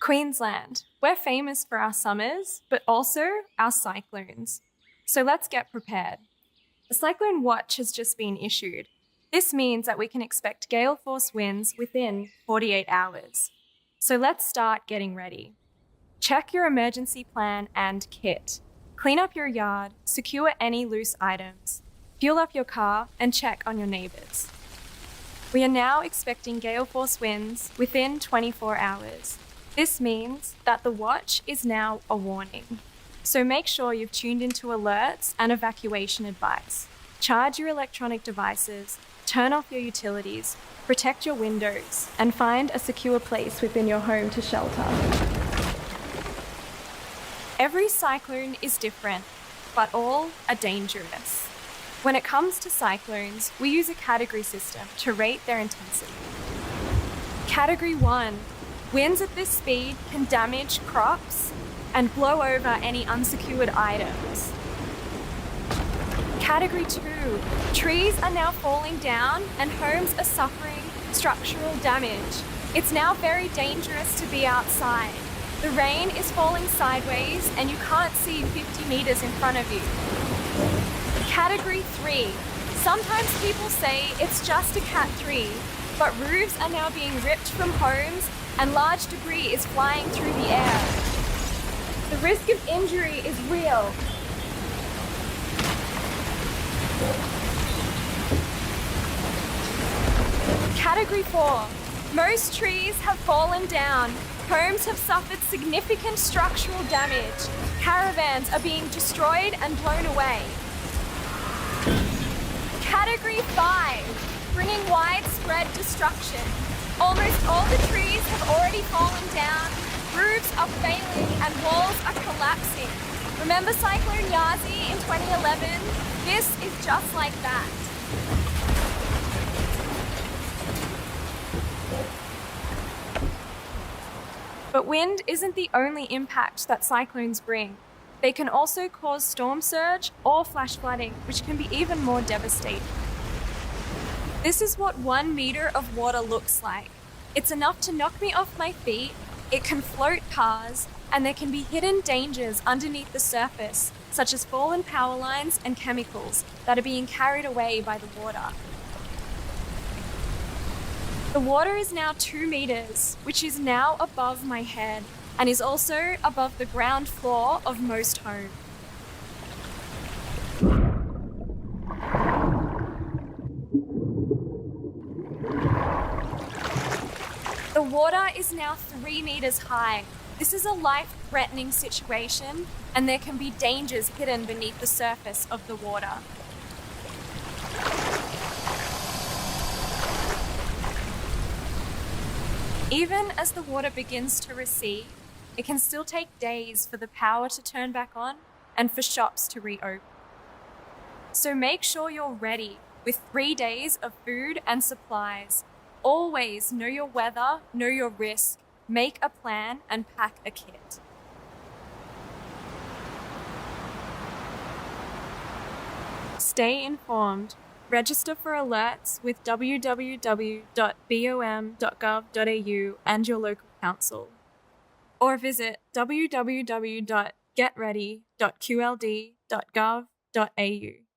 Queensland, we're famous for our summers, but also our cyclones. So let's get prepared. A cyclone watch has just been issued. This means that we can expect gale force winds within 48 hours. So let's start getting ready. Check your emergency plan and kit. Clean up your yard, secure any loose items, fuel up your car, and check on your neighbours. We are now expecting gale force winds within 24 hours. This means that the watch is now a warning. So make sure you've tuned into alerts and evacuation advice. Charge your electronic devices, turn off your utilities, protect your windows, and find a secure place within your home to shelter. Every cyclone is different, but all are dangerous. When it comes to cyclones, we use a category system to rate their intensity. Category 1. Winds at this speed can damage crops and blow over any unsecured items. Category 2. Trees are now falling down and homes are suffering structural damage. It's now very dangerous to be outside. The rain is falling sideways and you can't see 50 meters in front of you. Category 3. Sometimes people say it's just a Cat 3, but roofs are now being ripped from homes and large debris is flying through the air. The risk of injury is real. Category 4. Most trees have fallen down. Homes have suffered significant structural damage. Caravans are being destroyed and blown away. Category 5. Bringing widespread destruction. Almost all the trees have already fallen down, roofs are failing and walls are collapsing. Remember Cyclone Yazi in 2011? This is just like that. But wind isn't the only impact that cyclones bring. They can also cause storm surge or flash flooding, which can be even more devastating. This is what 1 meter of water looks like. It's enough to knock me off my feet, it can float cars, and there can be hidden dangers underneath the surface, such as fallen power lines and chemicals that are being carried away by the water. The water is now 2 meters, which is now above my head, and is also above the ground floor of most homes. The water is now 3 meters high. This is a life-threatening situation, and there can be dangers hidden beneath the surface of the water. Even as the water begins to recede, it can still take days for the power to turn back on and for shops to reopen. So make sure you're ready with 3 days of food and supplies. Always know your weather, know your risk, make a plan and pack a kit. Stay informed. Register for alerts with www.bom.gov.au and your local council. Or visit www.getready.qld.gov.au.